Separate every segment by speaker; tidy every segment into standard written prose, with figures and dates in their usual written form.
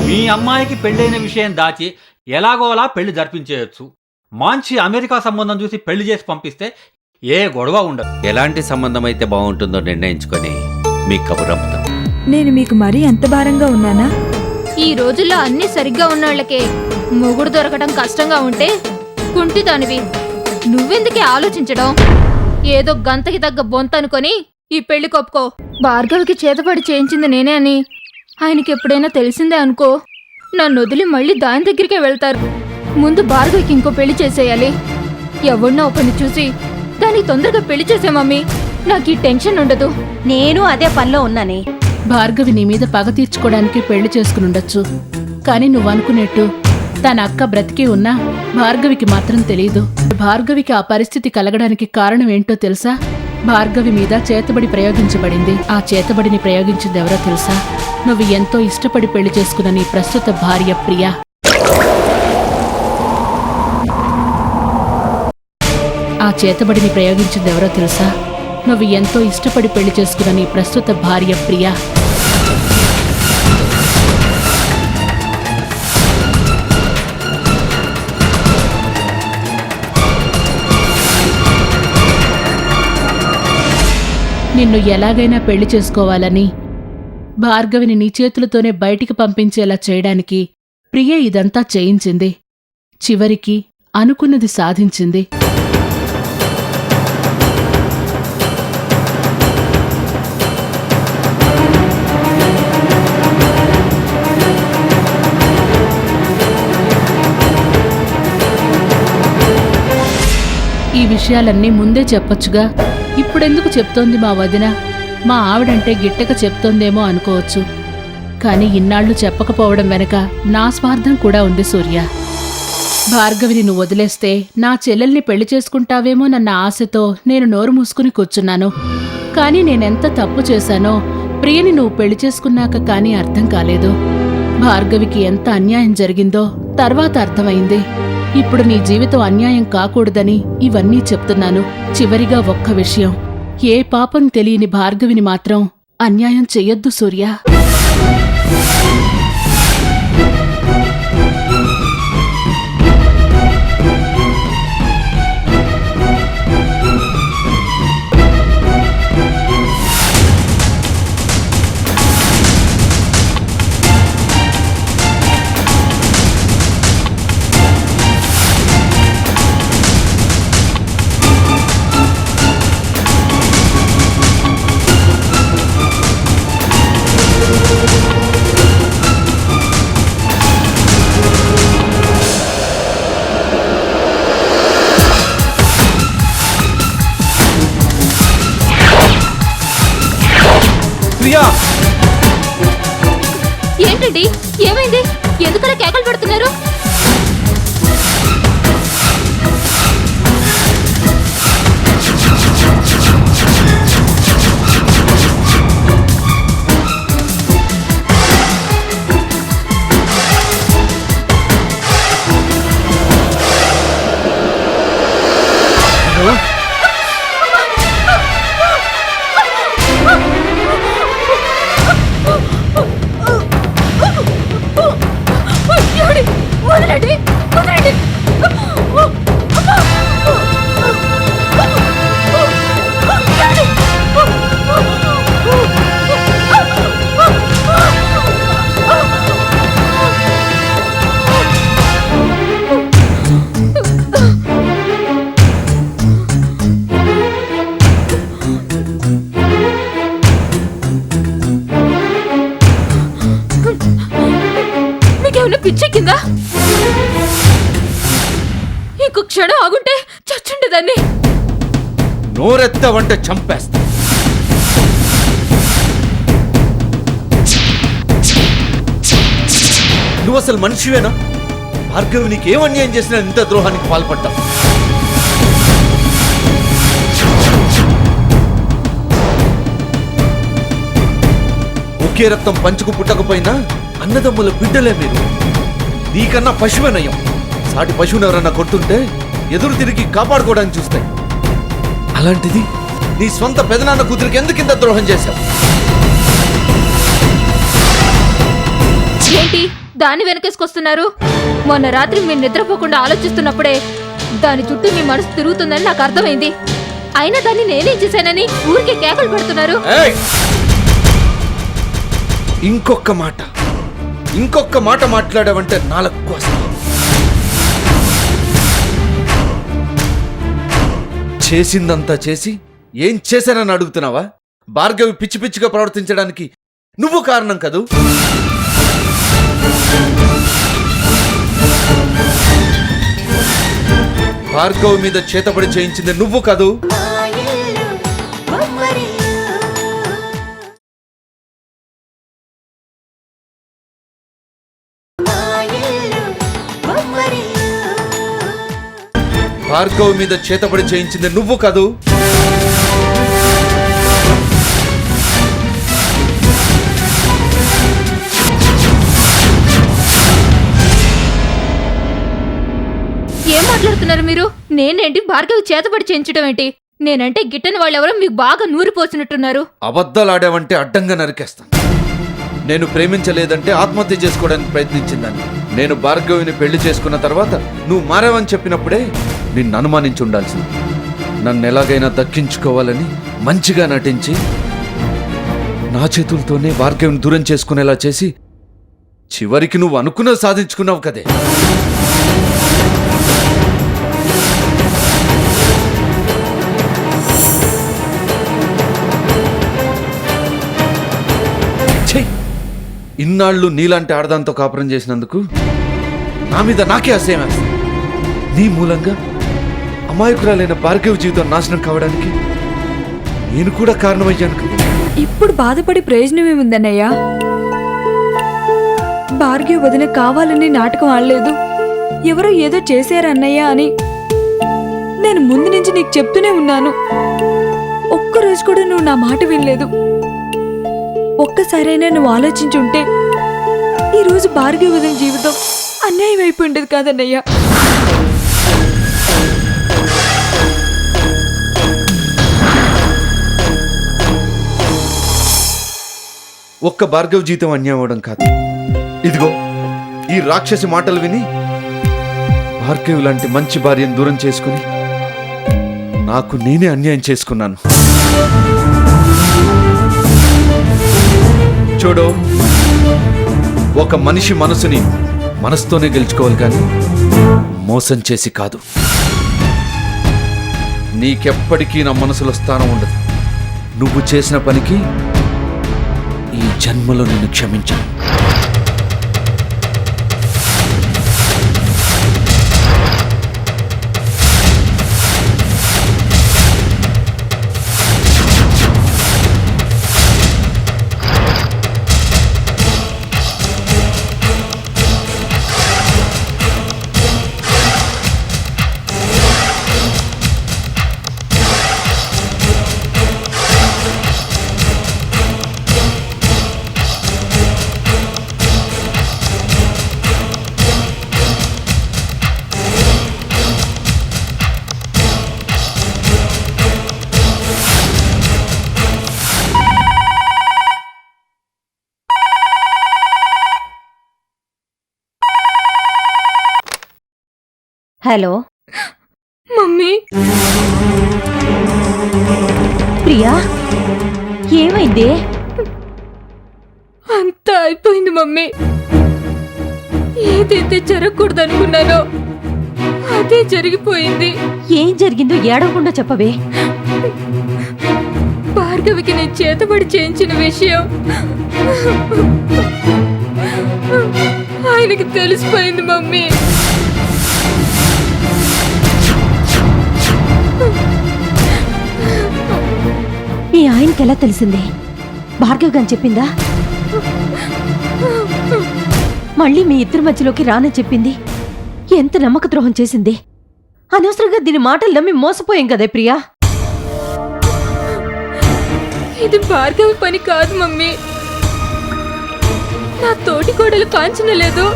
Speaker 1: మీ అమ్మాయికి పెళ్ళైన విషయం దాచి ఎలాగోలా పెళ్లి జరిపించేయచ్చు. మంచి అమెరికా సంబంధం చూసి పెళ్లి చేసి పంపిస్తే ఏ గొడవ ఉండదు.
Speaker 2: ఎలాంటి సంబంధం అయితే బాగుంటుందో నిర్ణయించుకొని మీకు కబురంపుతాం.
Speaker 3: నేను మీకు మరీ అంత భారంగా ఉన్నానా?
Speaker 4: ఈ రోజుల్లో అన్ని సరిగ్గా ఉన్నోళ్ళకే మొగుడు దొరకటం కష్టంగా ఉంటే కుంటిదానివి నువ్వెందుకే ఆలోచించడం? ఏదో గంతకి తగ్గ బొంతనుకొని ఈ పెళ్లి కొప్పుకో. భార్గవికి చేతపడి చేయించింది నేనే అని ఆయనకి ఎప్పుడైనా తెలిసిందే అనుకో, నన్ను వదిలి మళ్ళీ దాని దగ్గరికే వెళ్తారు. ముందు భార్గవికి ఇంకో పెళ్లి చేసేయాలి. ఎవరినో ఒకరిని చూసి దానికి తొందరగా పెళ్లి చేసే మమ్మీ, నాకు ఈ టెన్షన్ ఉండదు.
Speaker 5: నేను అదే పనిలో ఉన్నానే.
Speaker 6: భార్గవి నీ మీద పగ తీర్చుకోవడానికి పెళ్లి చేసుకునుండొచ్చు, కానీ నువ్వనుకునేట్టు తన అక్క బ్రతికి ఉన్నా భార్గవికి మాత్రం తెలీదు. భార్గవికి ఆ పరిస్థితి కలగడానికి కారణం ఏంటో తెలుసా? భార్గవి మీద చేతబడి ప్రయోగించబడింది. ఆ చేతబడిని ప్రయోగించింది ఎవరో తెలుసా? నువ్వు ఎంతో ఇష్టపడి పెళ్లి చేసుకున్న నీ ప్రస్తుత భార్య ప్రియా. ఆ చేతబడిని ప్రయోగించింది ఎవరో తెలుసా? నువ్వు ఎంతో ఇష్టపడి పెళ్లి చేసుకున్న నీ ప్రస్తుత భార్య ప్రియా. నిన్ను ఎలాగైనా పెళ్లి చేసుకోవాలని, భార్గవిని నీ చేతులతోనే బయటికి పంపించేలా చేయడానికి ప్రియ ఇదంతా చేయించింది. చివరికి అనుకున్నది సాధించింది. ఈ విషయాలన్నీ ముందే చెప్పొచ్చుగా, ఇప్పుడెందుకు చెప్తోంది మా వదిన? మా ఆవిడంటే గిట్టక చెప్తోందేమో అనుకోవచ్చు, కానీ ఇన్నాళ్లు చెప్పకపోవడం వెనక నా స్వార్థం కూడా ఉంది సూర్య. భార్గవిని నువ్వు వదిలేస్తే నా చెల్లెల్ని పెళ్లి చేసుకుంటావేమోనన్న ఆశతో నేను నోరు మూసుకుని కూర్చున్నాను. కానీ నేనెంత తప్పు చేశానో ప్రియని నువ్వు పెళ్లి చేసుకున్నాక కానీ అర్థం కాలేదు. భార్గవికి ఎంత అన్యాయం జరిగిందో తర్వాత అర్థమైంది. ఇప్పుడు నీ జీవితం అన్యాయం కాకూడదని ఇవన్నీ చెప్తున్నాను. చివరిగా ఒక్క విషయం, ఏ పాపం తెలియని భార్గవిని మాత్రం అన్యాయం చెయ్యొద్దు సూర్య.
Speaker 4: ఏంటండి, ఏమైంది? ఎందుకలా కేకలు పెడుతున్నారు? పిచ్చెక్కిందా? ఇంకో క్షణం ఆగుంటే చచ్చుండేదాన్ని.
Speaker 2: నోరెత్తవంటే చంపేస్తా. నువ్వు అసలు మనిషివేనా? భార్గవి నీకేం అన్యాయం చేసినా ఇంత ద్రోహానికి పాల్పడ్డా? ఒకే రక్తం పంచుకు పుట్టకపోయినా అన్నదమ్ముల బిడ్డలే మీరు. నీకన్నా పశువే సాటి పశువుని ఎవరన్నా కొడుతుంటే ఎదురు తిరిగి కాపాడుకోవడానికి చూస్తాయి. అలాంటిది నీ సొంత పెదనాన్న కూతురికి ఎందుకు ఇంత ద్రోహం చేశావు?
Speaker 4: ఏంటి దాన్ని వెనకేసుకొస్తున్నారు? మొన్న రాత్రి మీరు నిద్రపోకుండా ఆలోచిస్తున్నప్పుడే దాని చుట్టూ మీ మనసు తిరుగుతుందని నాకు అర్థమైంది. అయినా దాన్ని నేనేం చేశానని ఊరికే కేకలు పెడుతున్నారు.
Speaker 2: ఏయ్! ఇంకొక్క మాట మాట్లాడావంటే నాలుగు కోసం. చేసిందంతా చేసి ఏం చేశానని అడుగుతున్నావా? భార్గవి పిచ్చి పిచ్చిగా ప్రవర్తించడానికి నువ్వు కారణం కదూ. భార్గవి మీద చేతబడి చేయించింది నువ్వు కదూ. భార్గవి మీద చేతబడి చేయించింది నువ్వు కదూ.
Speaker 4: ఏం మాట్లాడుతున్నారు మీరు? నేనేంటి భార్గవి చేతబడి చేయించడం ఏంటి? నేనంటే గిట్టని వాళ్ళెవరో మీకు బాగా నూరిపోసినట్టున్నారు.
Speaker 2: అబద్ధాలాడావంటే అడ్డంగా నరికేస్తాను. నేను ప్రేమించలేదంటే ఆత్మహత్య చేసుకోవడానికి ప్రయత్నించిందని. నేను భార్గవిని పెళ్లి చేసుకున్న తర్వాత నువ్వు మారావని చెప్పినప్పుడే నిన్ను అనుమానించి ఉండాల్సింది. నన్ను ఎలాగైనా దక్కించుకోవాలని మంచిగా నటించి నా చేతులతోనే భార్గవిని దూరం చేసుకునేలా చేసి చివరికి నువ్వు అనుకున్నది సాధించుకున్నావు కదే. ఇన్నాళ్ళు నీలాంటి ఆడదాంతో కాపురం చేసినందుకు నా మీద నాకే అసహ్యం వేస్తుంది. నీ మూలంగా అమాయకురాలైన భార్గవి జీవితం నాశనం కావడానికి నేను కూడా కారణమయ్యాను కదా.
Speaker 3: ఇప్పుడు బాధపడి ప్రయోజనం ఏముందన్నయ్యా? భార్గవి వదిన కావాలని నాటకం ఆడలేదు, ఎవరో ఏదో చేశారన్నయ్యా అని నేను ముందు నుంచి నీకు చెప్తూనే ఉన్నాను. ఒక్కరోజు కూడా నువ్వు నా మాట వినలేదు. ఒక్కసారైనా నువ్వు ఆలోచించుంటే ఈరోజు భార్గవి వదిన జీవితం అన్యాయం అయిపోయి ఉండేది కాదన్నయ్యా.
Speaker 2: ఒక్క భార్గవి జీవితం అన్యాయం అవడం కాదు, ఇదిగో ఈ రాక్షసి మాటలు విని భార్గవి లాంటి మంచి భార్యను దూరం చేసుకుని నాకు నేనే అన్యాయం చేసుకున్నాను. చూడు, ఒక మనిషి మనసుని మనసుతోనే గెలుచుకోవాలి కానీ మోసం చేసి కాదు. నీకెప్పటికీ నా మనసులో స్థానం ఉండదు. నువ్వు చేసిన పనికి ఈ జన్మలో నిన్ను క్షమించాను.
Speaker 5: హలో
Speaker 3: మమ్మీ,
Speaker 5: ప్రియా, ఏమైంది?
Speaker 4: అంతా అయిపోయింది మమ్మీ. ఏదైతే జరగకూడదు అనుకున్నానో అదే జరిగిపోయింది.
Speaker 5: ఏం జరిగిందో ఏడవకుండా చెప్పవే.
Speaker 4: భార్గవికి నేను చేతబడి చేయించిన విషయం ఆయనకి తెలిసిపోయింది మమ్మీ.
Speaker 5: మీ ఆయనకి ఎలా తెలిసింది? భార్గవ్ గాని చెప్పిందా? మళ్ళీ మీ ఇద్దరి మధ్యలోకి రానని చెప్పింది. ఎంత నమ్మక ద్రోహం చేసింది. అనవసరంగా దీని మాటలు నమ్మి మోసపోయాం కదే ప్రియా.
Speaker 4: ఇది భార్గవి పని కాదు మమ్మీ. నా తోటి కోడలు కాంచన లేదు,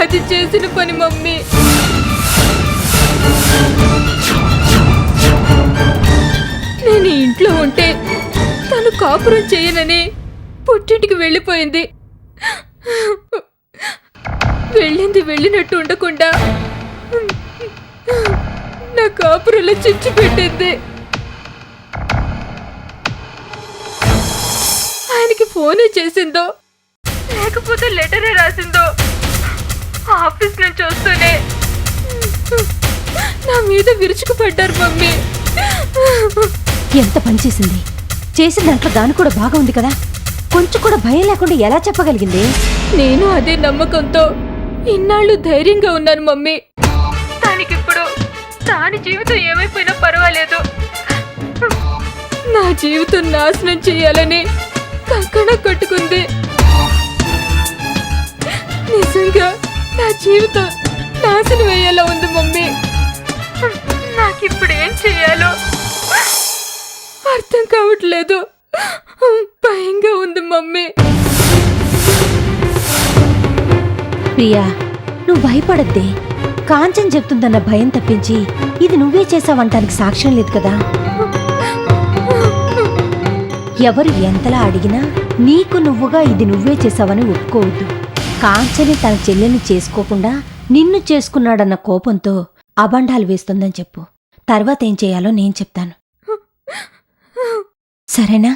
Speaker 4: అది చేసిన పని మమ్మీ. నేను ఇంట్లో ఉంటే తను కాపురం చేయనని పుట్టింటికి వెళ్ళిపోయింది.
Speaker 3: వెళ్ళింది వెళ్ళినట్టు ఉండకుండా నా కాపురంలో చిచ్చు పెట్టింది. ఆయనకి ఫోనే చేసిందో లేకపోతే లెటరే రాసిందో ఆఫీస్ నుంచి వస్తూనే నా మీద విరుచుకుపడ్డారు మమ్మీ.
Speaker 5: ఎంత పని చేసింది. చేసిన దాంట్లో దాని కూడా బాగా ఉంది కదా, కొంచెం కూడా భయం లేకుండా ఎలా చెప్పగలిగింది?
Speaker 3: నేను అదే నమ్మకంతో ఇన్నాళ్ళు ధైర్యంగా ఉన్నాను మమ్మీ. దానికిప్పుడు దాని జీవితం ఏమైపోయినా పర్వాలేదు, నా జీవితం నాశనం చేయాలని కంకణ కట్టుకుంది. నిజంగా నా జీవితం నాశనం అయ్యేలా ఉంది మమ్మీ. నాకిప్పుడు ఏం చేయాలో అర్థం కావట్లేదు. భయంగా ఉంది మమ్మీ.
Speaker 5: ప్రియా, నువ్వు భయపడద్దే. కాంచన్ చెప్తుందన్న భయం తప్పించి ఇది నువ్వే చేసావంటానికి సాక్ష్యం లేదు కదా. ఎవరు ఎంతలా అడిగినా నీకు నువ్వుగా ఇది నువ్వే చేసావని ఒప్పుకోవద్దు. కాంచని తన చెల్లెల్ని చేసుకోకుండా నిన్ను చేసుకున్నాడన్న కోపంతో అబండాలు వేస్తుందని చెప్పు. తర్వాత ఏం చేయాలో నేను చెప్తాను, సరేనా?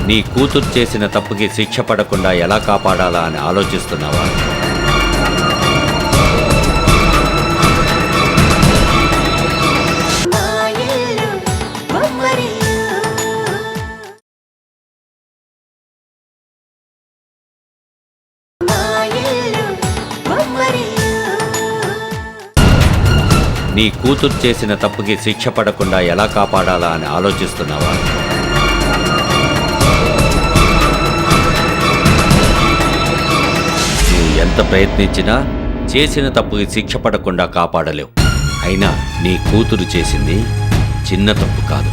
Speaker 7: నీ కూతురు చేసిన తప్పుకి శిక్ష పడకుండా ఎలా కాపాడాలా అని ఆలోచిస్తున్నావా? నీ కూతురు చేసిన తప్పుకి శిక్ష పడకుండా ఎలా కాపాడాలా అని ఆలోచిస్తున్నావా? ఎంత ప్రయత్నించినా చేసిన తప్పుకి శిక్ష పడకుండా కాపాడలేవు. అయినా నీ కూతురు చేసింది చిన్న తప్పు కాదు,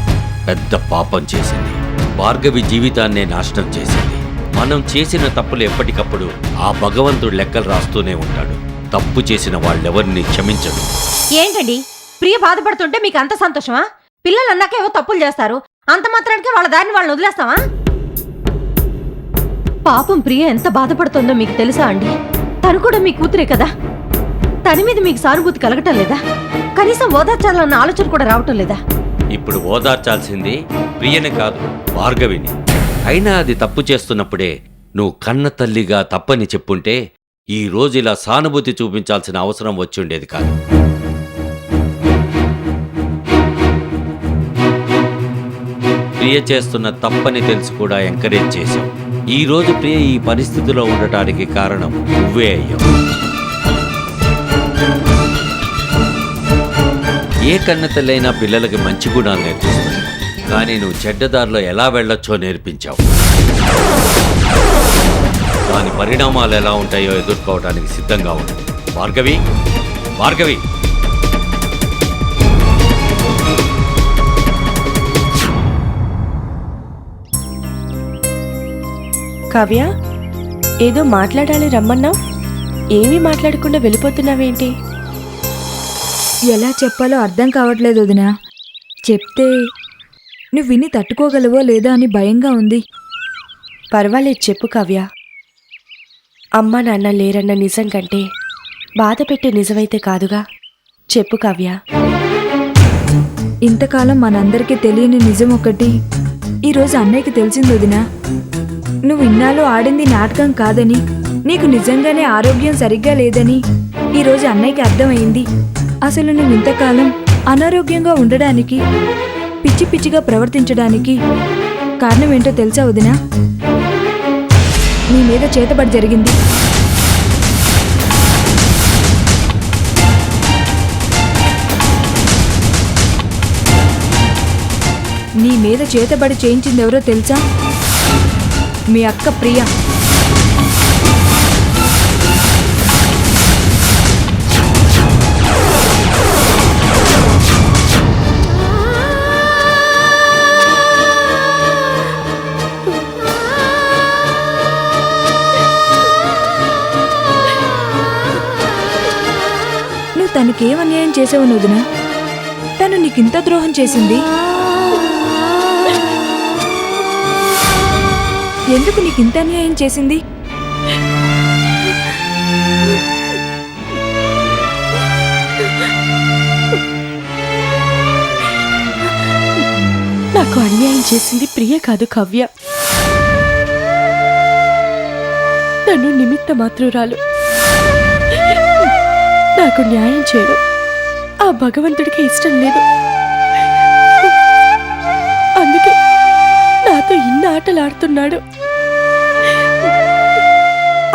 Speaker 7: పెద్ద పాపం చేసింది. భార్గవి జీవితాన్నే నాశనం చేసింది. మనం చేసిన తప్పులు ఎప్పటికప్పుడు ఆ భగవంతుడు లెక్కలు రాస్తూనే ఉంటాడు. తప్పు చేసిన వాళ్ళెవరిని క్షమించడు.
Speaker 5: ఏంటండి, ప్రియ బాధపడుతుంటే మీకు అంత సంతోషమా? పిల్లలు అన్నాక ఏవో తప్పులు చేస్తారు, అంత మాత్రానికి వాళ్ళ దారిని వాళ్ళని వదిలేస్తావా? పాపం ప్రియ ఎంత బాధపడుతుందో మీకు తెలుసా అండి? తను కూడా మీ కూతురే కదా. తన మీద మీకు సానుభూతి కలగటం లేదా? కనీసం ఓదార్చాలన్న ఆలోచన కూడా రావటం లేదా?
Speaker 7: ఇప్పుడు ఓదార్చాల్సింది ప్రియని కాదు, భార్గవిని. అయినా అది తప్పు చేస్తున్నప్పుడే నువ్వు కన్న తల్లిగా తప్పని చెప్పుంటే ఈ రోజు ఇలా సానుభూతి చూపించాల్సిన అవసరం వచ్చుండేది కాదు. ప్రియ చేస్తున్న తప్పని తెలిసి కూడా ఎంకరేజ్ చేశావు. ఈ రోజు ప్రియ ఈ పరిస్థితిలో ఉండటానికి కారణం నువ్వే అయ్యావు. ఏ కన్న తల్లైనా పిల్లలకి మంచి గుణాలు నేర్పిస్తుంది, కానీ నువ్వు చెడ్డదారిలో ఎలా వెళ్ళొచ్చో నేర్పించావు. దాని పరిణామాలు ఎలా ఉంటాయో ఎదుర్కోవడానికి సిద్ధంగా ఉండు. భార్గవి, భార్గవి.
Speaker 8: కావ్య, ఏదో మాట్లాడాలి రమ్మన్నావు, ఏమీ మాట్లాడకుండా వెళ్ళిపోతున్నావేంటి?
Speaker 3: ఎలా చెప్పాలో అర్థం కావట్లేదు వదినా. చెప్తే నువ్వు విని తట్టుకోగలవో లేదో అని భయంగా ఉంది.
Speaker 8: పర్వాలేదు, చెప్పు కావ్య. అమ్మ నాన్న లేరన్న నిజం కంటే బాధ పెట్టే నిజమైతే కాదుగా. చెప్పు కావ్య.
Speaker 3: ఇంతకాలం మనందరికీ తెలియని నిజం ఒకటి ఈరోజు అన్నయ్యకి తెలిసింది వదినా. నువ్వు ఇన్నాళ్ళు ఆడింది నాటకం కాదని, నీకు నిజంగానే ఆరోగ్యం సరిగ్గా లేదని ఈరోజు అన్నయ్యకి అర్థమైంది. అసలు నువ్వు ఇంతకాలం అనారోగ్యంగా ఉండడానికి, పిచ్చి పిచ్చిగా ప్రవర్తించడానికి కారణం ఏంటో తెలుసా వదినా? నీ మీద చేతబడి జరిగింది. నీ మీద చేతబడి చేయించింది ఎవరో తెలుసా? మీ అక్క ప్రియ. నువ్వు తనకి నీకేం అన్యాయం చేసావని వదిన? తను నీకింత ద్రోహం చేసింది ఎందుకు? నీకింత అన్యాయం చేసింది?
Speaker 8: నాకు అన్యాయం చేసింది ప్రియ కాదు, కవ్య. తను నిమిత్త మాత్రురాలు. నాకు న్యాయం చేయడం ఆ భగవంతుడికి ఇష్టం లేదు. అందుకే నాతో ఇన్ని ఆటలాడుతున్నాడు.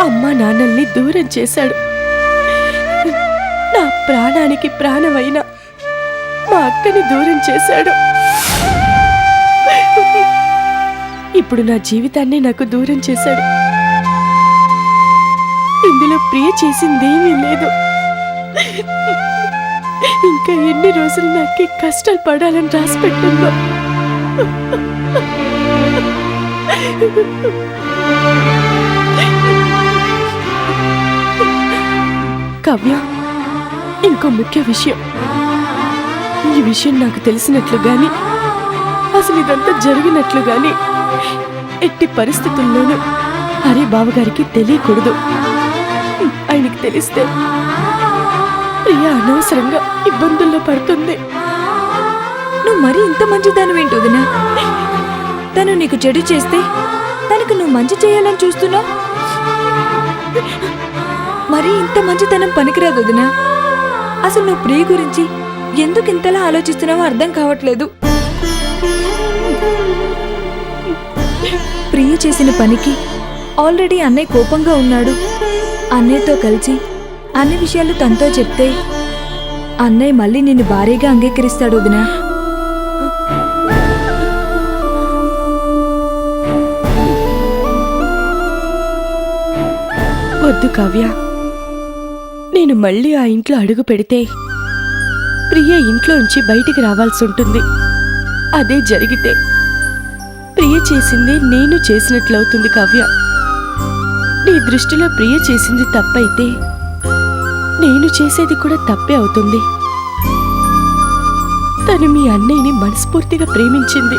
Speaker 8: అమ్మా నాన్నల్ని దూరం చేశాడు. నా ప్రాణానికి ప్రాణమైన మా అక్కని దూరం చేశాడు. ఇప్పుడు నా జీవితాన్ని నాకు దూరం చేశాడు. ఇందులో ప్రియ చేసిందేమీ లేదు. ఇంకా ఎన్ని రోజులు నాకు కష్టాలు పడాలని రాసి పెట్టిందో. కవ్య, ఇంకో ముఖ్య విషయం. ఈ విషయం నాకు తెలిసినట్లు గాని, అసలు ఇదంతా జరిగినట్లు గాని ఎట్టి పరిస్థితుల్లోనూ హరి బావగారికి తెలియకూడదు. ఆయనకి తెలిస్తే ప్రియ అనవసరంగా ఇబ్బందుల్లో పడుతుంది.
Speaker 3: నువ్వు మరీ ఇంత మంచిదానివేంటి వదినా? తను నీకు చెడు చేస్తే తనకు నువ్వు మంచి చేయాలని చూస్తున్నావు. మరీ ఇంత మంచితనం పనికిరాదు వదినా. అసలు నువ్వు ప్రియ గురించి ఎందుకు ఇంతలా ఆలోచిస్తున్నావో అర్థం కావట్లేదు. ప్రియ చేసిన పనికి ఆల్రెడీ అన్నయ్య కోపంగా ఉన్నాడు. అన్నయ్యతో కలిసి అన్ని విషయాలు తనతో చెప్తే అన్నయ్య మళ్ళీ నిన్ను భారీగా అంగీకరిస్తాడు వదినా.
Speaker 8: వద్దు కావ్య, నేను మళ్ళీ ఆ ఇంట్లో అడుగు పెడితే ప్రియ ఇంట్లోంచి బయటికి రావాల్సి ఉంటుంది. అదే జరిగితే ప్రియ చేసింది నేను చేసినట్లవుతుంది. కావ్య, నీ దృష్టిలో ప్రియ చేసింది తప్పైతే నేను చేసేది కూడా తప్పే అవుతుంది. తను మీ అన్నయ్యని మనస్ఫూర్తిగా ప్రేమించింది.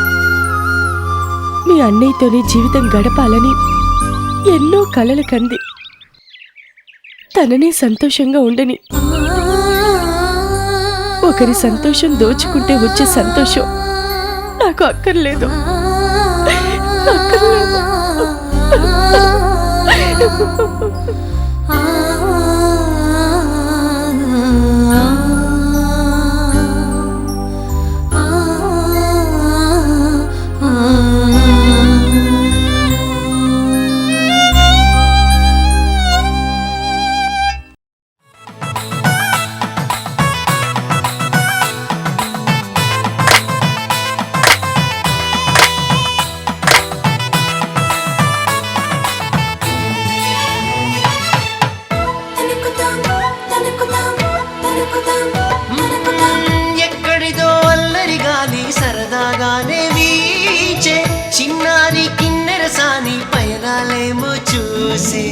Speaker 8: మీ అన్నయ్యతోనే జీవితం గడపాలని ఎన్నో కలలు కంది. తననే సంతోషంగా ఉండని. ఒకరి సంతోషం దోచుకుంటే వచ్చే సంతోషం నాకు అక్కర్లేదు. అక్కర్లేదు.
Speaker 9: ఎక్కడిదో అల్లరి గాలి సరదాగానే వీచే చిన్నారి కిన్నెరసాని పయనాలేమో చూసి